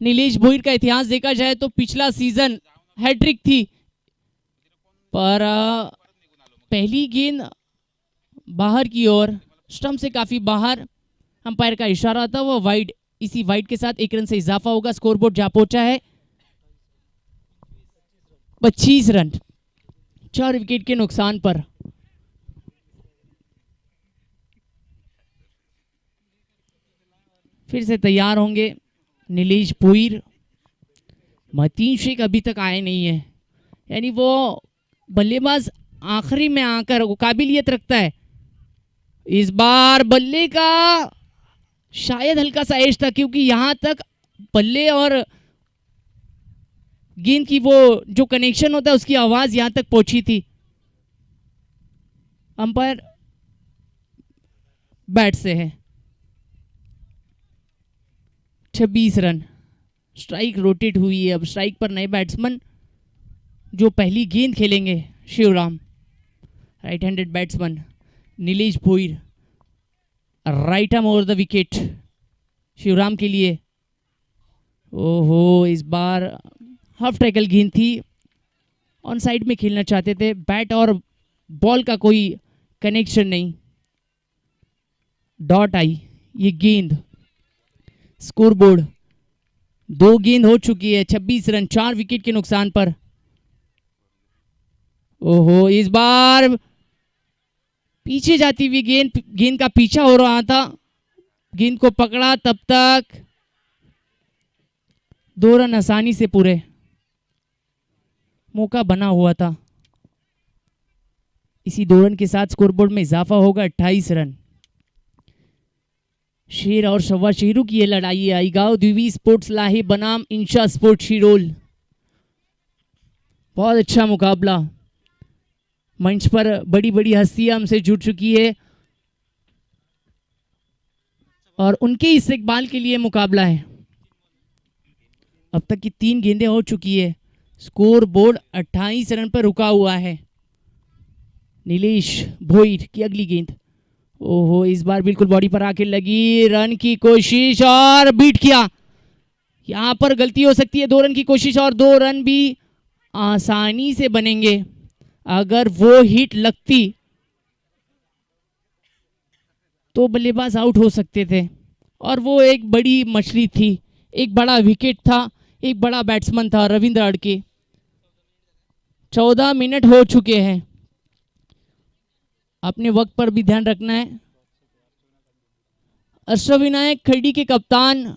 नीलेश भोईर का इतिहास देखा जाए तो पिछला सीजन हैट्रिक थी, पर पहली गेंद बाहर की ओर, स्टंप से काफी बाहर, अंपायर का इशारा था वो वाइड। इसी वाइड के साथ 1 रन से इजाफा होगा। स्कोरबोर्ड जा पहुंचा है 25 रन, 4 विकेट के नुकसान पर। फिर से तैयार होंगे नीलेश भोईर। मतीन शेख अभी तक आए नहीं है, यानी वो बल्लेबाज आखिरी में आकर वो काबिलियत रखता है। इस बार बल्ले का शायद हल्का सा एज था, क्योंकि यहां तक बल्ले और गेंद की वो जो कनेक्शन होता है उसकी आवाज यहां तक पहुंची थी। अंपायर बैट से है। 26 रन, स्ट्राइक रोटेट हुई है। अब स्ट्राइक पर नए बैट्समैन जो पहली गेंद खेलेंगे, Shivram right handed batsman, Nilesh Bhoir right arm over the wicket Shivram के लिए। ओहो, इस बार हाफ टैकल गेंद थी, ऑन साइड में खेलना चाहते थे, बैट और बॉल का कोई कनेक्शन नहीं, डॉट आई ये गेंद। स्कोरबोर्ड 2 गेंद हो चुकी है, 26 रन, 4 विकेट के नुकसान पर। ओहो, इस बार पीछे जाती हुई गेंद का पीछा हो रहा था, गेंद को पकड़ा, तब तक 2 रन आसानी से पूरे, मौका बना हुआ था। इसी 2 रन के साथ स्कोरबोर्ड में इजाफा होगा 28 रन। शेर और शवा शेरों की ये लड़ाई है। आईगांव द्विवी स्पोर्ट्स लाहे बनाम इंशा स्पोर्ट्स शिरोल। बहुत अच्छा मुकाबला, मंच पर बड़ी बड़ी हस्तियां हमसे जुड़ चुकी है और उनके इस्तेकबाल के लिए मुकाबला है। अब तक की 3 गेंदें हो चुकी है। स्कोर बोर्ड 28 रन पर रुका हुआ है। नीलेश भोईर की अगली गेंद, ओहो, इस बार बिल्कुल बॉडी पर आके लगी, रन की कोशिश और बीट किया। यहां पर गलती हो सकती है। 2 रन की कोशिश और 2 रन भी आसानी से बनेंगे। अगर वो हिट लगती तो बल्लेबाज आउट हो सकते थे, और वो एक बड़ी मछली थी, एक बड़ा विकेट था, एक बड़ा बैट्समैन था रविंद्र अड़के। 14 मिनट हो चुके हैं, अपने वक्त पर भी ध्यान रखना है। अष्टविनायक खर्डी के कप्तान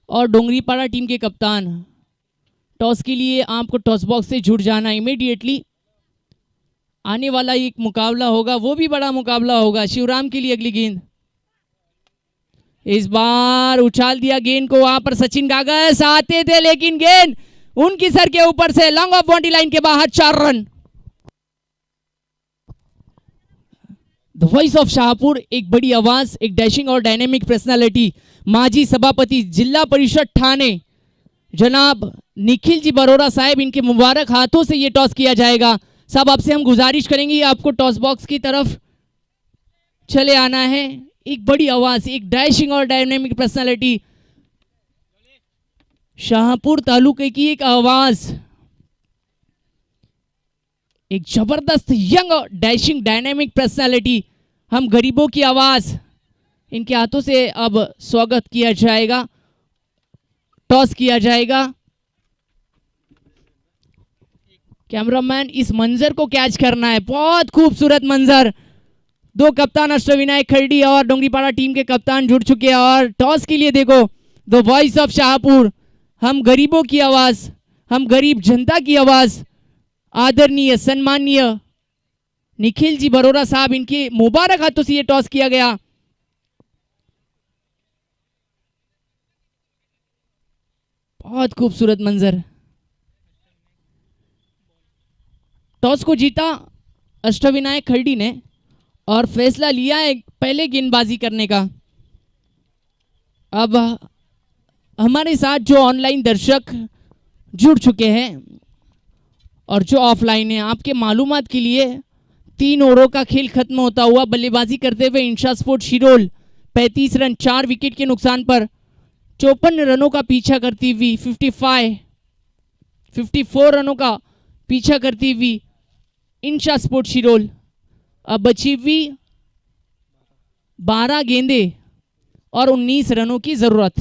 और डोंगरीपाड़ा टीम के कप्तान, टॉस के लिए आपको टॉस बॉक्स से जुड़ जाना इमीडिएटली। आने वाला एक मुकाबला होगा, वो भी बड़ा मुकाबला होगा। शिवराम के लिए अगली गेंद, इस बार उछाल दिया गेंद को, वहां पर सचिन गागस आते थे, लेकिन गेंद उनकी सर के ऊपर से लॉन्ग ऑफ बाउंड्री लाइन के बाहर। 4 run. The voice of Shahpur, एक बड़ी आवाज, एक डैशिंग और डायनेमिक पर्सनालिटी, माजी सभापति जिला परिषद ठाणे जनाब निखिल जी बरोरा साहब, इनके मुबारक हाथों से ये टॉस किया जाएगा। साहब, आपसे हम गुजारिश करेंगे आपको टॉस बॉक्स की तरफ चले आना है। एक बड़ी आवाज, एक डैशिंग और डायनेमिक पर्सनालिटी, शाहपुर तालुके की एक आवाज, एक जबरदस्त यंग और डैशिंग डायनेमिक पर्सनालिटी, हम गरीबों की आवाज, इनके हाथों से अब स्वागत किया जाएगा, टॉस किया जाएगा। कैमरामैन, इस मंजर को कैच करना है, बहुत खूबसूरत मंजर। 2 कप्तान अष्टविनायक खर्डी और डोंगरीपाड़ा टीम के कप्तान जुड़ चुके हैं और टॉस के लिए देखो, द वॉइस ऑफ शाहपुर, हम गरीबों की आवाज, हम गरीब जनता की आवाज, आदरणीय सम्माननीय निखिल जी बरोरा साहब, इनके मुबारक हाथों से ये टॉस किया गया। बहुत खूबसूरत मंजर। टॉस को जीता अष्टविनायक खर्डी ने और फैसला लिया है पहले गेंदबाजी करने का। अब हमारे साथ जो ऑनलाइन दर्शक जुड़ चुके हैं और जो ऑफलाइन है, आपके मालूमात के लिए 3 ओवरों का खेल खत्म होता हुआ बल्लेबाजी करते हुए इंशा स्पोर्ट शिरोल 35 रन 4 विकेट के नुकसान पर 54 रनों का पीछा करती हुई 54 रनों का पीछा करती हुई इंशा स्पोर्ट शिरोल अब बची हुई 12 गेंदे और 19 रनों की जरूरत।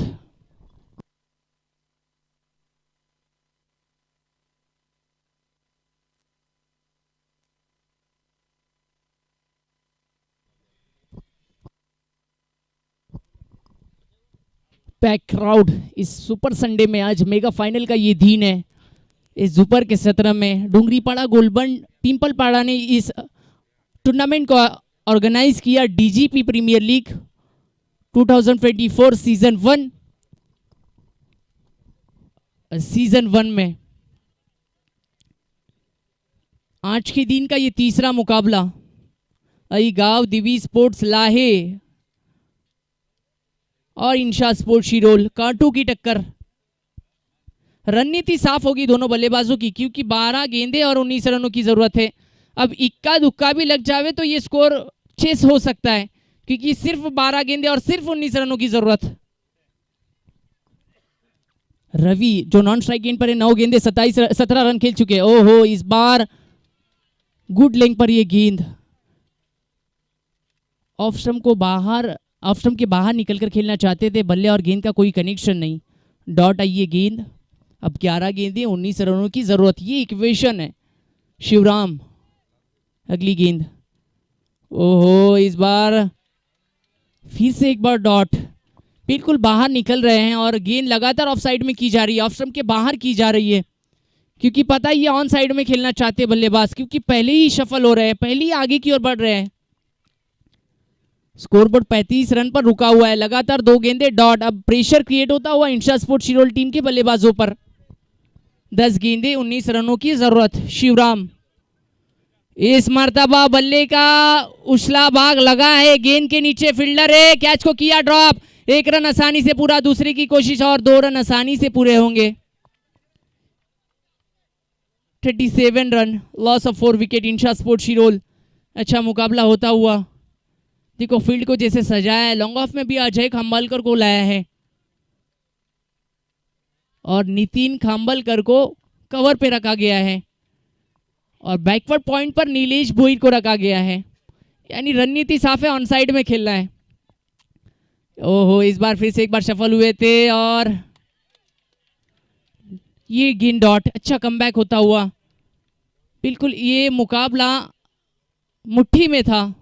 पैक क्राउड इस सुपर संडे में आज मेगा फाइनल का ये दिन है। इस दोपहर के सत्र में डूंगरीपाड़ा गोलबंड पिंपलपाड़ा ने इस टूर्नामेंट को ऑर्गेनाइज किया। डीजीपी प्रीमियर लीग 2024 सीजन 1 में आज के दिन का ये तीसरा मुकाबला गांव दिवी स्पोर्ट्स लाहे और इंशा स्पोर्ट शिरोल कांटू की टक्कर। रणनीति साफ होगी दोनों बल्लेबाजों की, क्योंकि 12 गेंदे और 19 रनों की जरूरत है। अब इक्का दुक्का भी लग जावे तो ये स्कोर चेस हो सकता है, क्योंकि सिर्फ 12 गेंदे और सिर्फ 19 रनों की जरूरत। रवि जो नॉन स्ट्राइक गेंद पर है, 9 गेंदे 17 रन खेल चुके हैं। ओहो, इस बार गुड लेंथ पर ये गेंद ऑफ स्टंप के बाहर निकलकर खेलना चाहते थे। बल्ले और गेंद का कोई कनेक्शन नहीं, डॉट आई ये गेंद। अब 11 गेंदें 19 रनों की जरूरत, ये इक्वेशन है। शिवराम अगली गेंद, ओहो, इस बार फिर से एक बार डॉट, बिल्कुल बाहर निकल रहे हैं और गेंद लगातार ऑफ साइड में की जा रही है, ऑफ स्टंप के बाहर की जा रही है, क्योंकि पता ही ऑन साइड में खेलना चाहते बल्लेबाज, क्योंकि पहले ही सफल हो रहे हैं, पहले ही आगे की ओर बढ़ रहे हैं। स्कोरबोर्ड 35 रन पर रुका हुआ है, लगातार 2 गेंदे डॉट। अब प्रेशर क्रिएट होता हुआ इंशा स्पोर्ट शिरोल टीम के बल्लेबाजों पर। 10 गेंदे 19 रनों की जरूरत। शिवराम, इस मर्तबा बल्ले का उछला भाग लगा है, गेंद के नीचे फील्डर है, कैच को किया ड्रॉप। 1 रन आसानी से पूरा, दूसरे की कोशिश और 2 रन आसानी से पूरे होंगे। 37 run, loss of 4 wicket Insha sport Shirol. अच्छा मुकाबला होता हुआ, देखो फील्ड को जैसे सजाया है। लॉन्ग ऑफ में भी अजय खाम्बलकर को लाया है और नितिन खाम्बलकर को कवर पे रखा गया है और बैकवर्ड पॉइंट पर नीलेश भोईर को रखा गया है, यानी रणनीति साफ है, ऑन साइड में खेलना है। ओहो, इस बार फिर से एक बार सफल हुए थे और ये गेंद डॉट। अच्छा कमबैक होता हुआ, बिल्कुल ये मुकाबला मुट्ठी में था,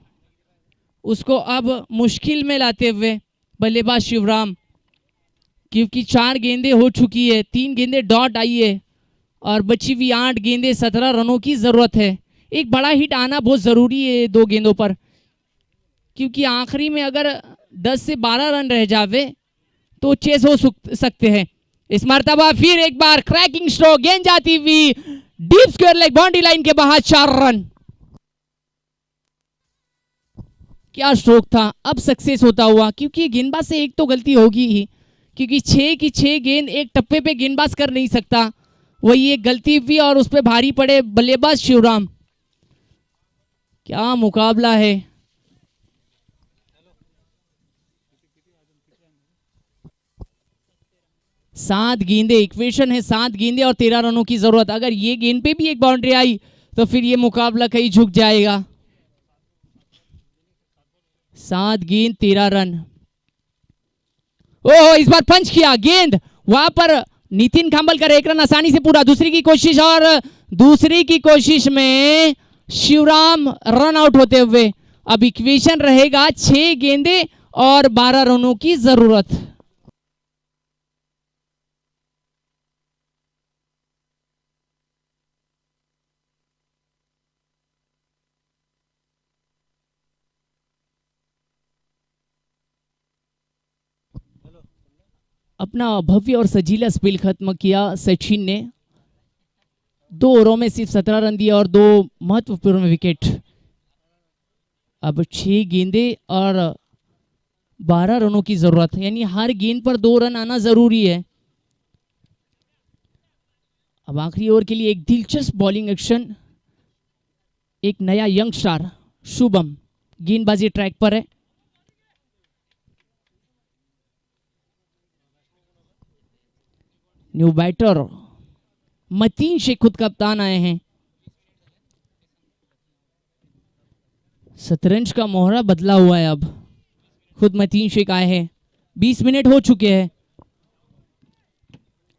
उसको अब मुश्किल में लाते हुए बल्लेबाज शिवराम, क्योंकि 4 गेंदें हो चुकी है, 3 गेंदें डॉट आई है और बची हुई 8 गेंदें 17 रनों की जरूरत है। एक बड़ा हिट आना बहुत जरूरी है 2 गेंदों पर, क्योंकि आखिरी में अगर 10 से 12 रन रह जावे तो चेस हो सकते हैं। इस मर्तबा फिर एक बार क्रैकिंग स्ट्रोक, गेंद जाती हुई deep square leg boundary line के बाहर, 4 रन। क्या स्ट्रोक था, अब सक्सेस होता हुआ, क्योंकि गेंदबाज से एक तो गलती होगी ही, क्योंकि 6 की 6 गेंद एक टप्पे पे गेंदबाज कर नहीं सकता, वही एक गलती हुई और उस पर भारी पड़े बल्लेबाज शिवराम। क्या मुकाबला है। सात गेंदे, इक्वेशन है 7 गेंदे और 13 रनों की जरूरत। अगर ये गेंद पे भी एक बाउंड्री आई तो फिर ये मुकाबला कहीं झुक जाएगा। 7 गेंद 13 रन। ओह, इस बार पंच किया, गेंद वहां पर नितिन खाम्बलकर, 1 रन आसानी से पूरा, दूसरी की कोशिश और दूसरी की कोशिश में शिवराम रन आउट होते हुए। अब इक्वेशन रहेगा 6 गेंदे और 12 रनों की जरूरत। अपना भव्य और सजीला स्पेल खत्म किया सचिन ने, 2 ओवरों में सिर्फ 17 रन दिए और 2 महत्वपूर्ण विकेट। अब 6 गेंदे और 12 रनों की जरूरत, यानी हर गेंद पर 2 रन आना जरूरी है। अब आखिरी ओवर के लिए एक दिलचस्प बॉलिंग एक्शन, एक नया यंग स्टार शुभम गेंदबाजी ट्रैक पर है। न्यू बैटर मतीन शेख खुद कप्तान आए हैं। शतरंज का मोहरा बदला हुआ है, अब खुद मतीन शेख आए हैं। 20 मिनट हो चुके हैं,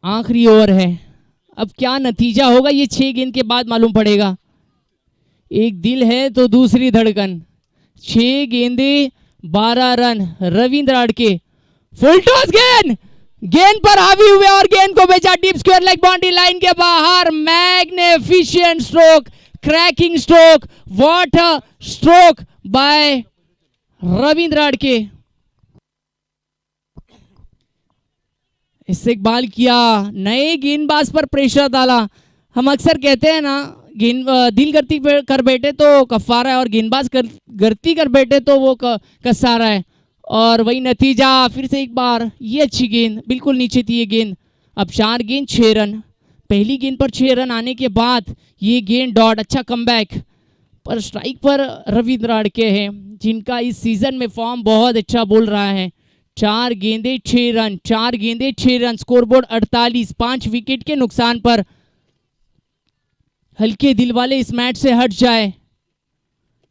आखिरी ओवर है। अब क्या नतीजा होगा ये 6 गेंद के बाद मालूम पड़ेगा। एक दिल है तो दूसरी धड़कन। 6 गेंदे 12 run. Ravindra Adke full toss गेंद पर हावी हुए और गेंद को भेजा deep square leg boundary line के बाहर। Magnificent stroke, cracking stroke, what a stroke by Ravindra Adke. इस्तेकबाल किया, नए गेंदबाज पर प्रेशर डाला। हम अक्सर कहते हैं ना, दिल गलती कर बैठे तो कफारा है और गेंदबाज गलती कर बैठे तो वो कसारा है। और वही नतीजा फिर से एक बार। ये अच्छी गेंद, बिल्कुल नीचे थी ये गेंद। अब 4 गेंद 6 रन। पहली गेंद पर 6 रन आने के बाद ये गेंद डॉट, अच्छा कमबैक। पर स्ट्राइक पर रविंद्र अड़के हैं, जिनका इस सीजन में फॉर्म बहुत अच्छा बोल रहा है। 4 गेंदे 6 रन, 4 गेंदे 6 रन, स्कोरबोर्ड 48, 5 विकेट के नुकसान पर। हल्के दिल वाले इस मैच से हट जाए,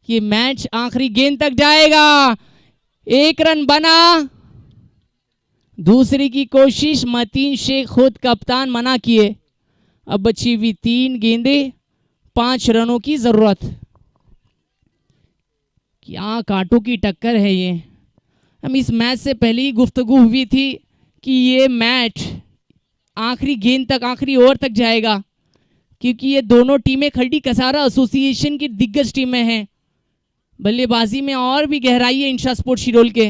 ये मैच आखिरी गेंद तक जाएगा। 1 रन बना, दूसरी की कोशिश, मतीन शेख खुद कप्तान मना किए। अब बची हुई 3 गेंदे 5 रनों की जरूरत। क्या कांटों की टक्कर है ये। हम इस मैच से पहले ही गुफ्तगू हुई थी कि ये मैच आखिरी गेंद तक, आखिरी ओवर तक जाएगा, क्योंकि ये दोनों टीमें खड़ी कसारा एसोसिएशन की दिग्गज टीमें हैं। बल्लेबाजी में और भी गहराई है इंशा स्पोर्ट शिरोल के।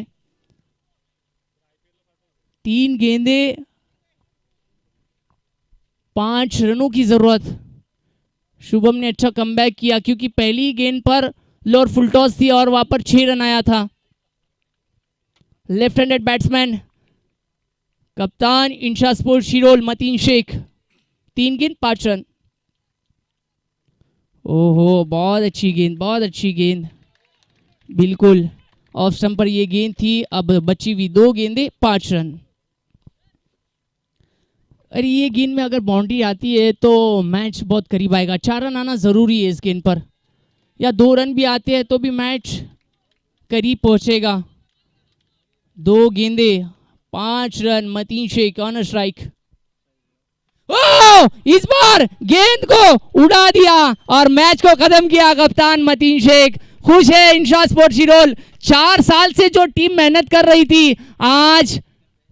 3 गेंदे 5 रनों की जरूरत। शुभम ने अच्छा कमबैक किया, क्योंकि पहली गेंद पर लोअर फुल टॉस थी और वहां पर 6 रन आया था। लेफ्ट हैंडेड बैट्समैन कप्तान इंशा स्पोर्ट शिरोल मतीन शेख, 3 गेंद 5 रन। ओहो, बहुत अच्छी गेंद, बहुत अच्छी गेंद, बिल्कुल ऑफ स्टंप पर ये गेंद थी। अब बची हुई 2 गेंदे 5 रन। अरे ये गेंद में अगर बाउंड्री आती है तो मैच बहुत करीब आएगा। 4 रन आना जरूरी है इस गेंद पर, या 2 रन भी आते हैं तो भी मैच करीब पहुंचेगा। 2 गेंदे 5 run, Mateen Shaikh on strike. इस बार गेंद को उड़ा दिया और मैच को खत्म किया कप्तान मतीन शेख। खुश है इंशा स्पोर्ट शिरोल। 4 साल से जो टीम मेहनत कर रही थी, आज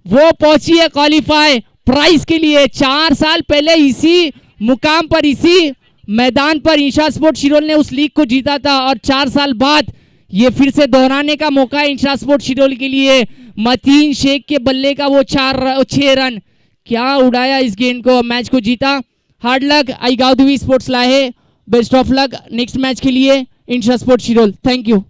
वो पहुंची है क्वालिफाई प्राइज के लिए। 4 साल पहले इसी मुकाम पर, इसी मैदान पर इंशा स्पोर्ट शिरोल ने उस लीग को जीता था, और 4 साल बाद ये फिर से दोहराने का मौका है इंशा स्पोर्ट शिरोल के लिए। मतीन शेख के बल्ले का वो 6 रन, क्या उड़ाया इस गेंद को, मैच को जीता। हार्ड लक आई गाउदवी स्पोर्ट्स लाहे, best of luck next match के लिए Insha sport Shirol. Thank you.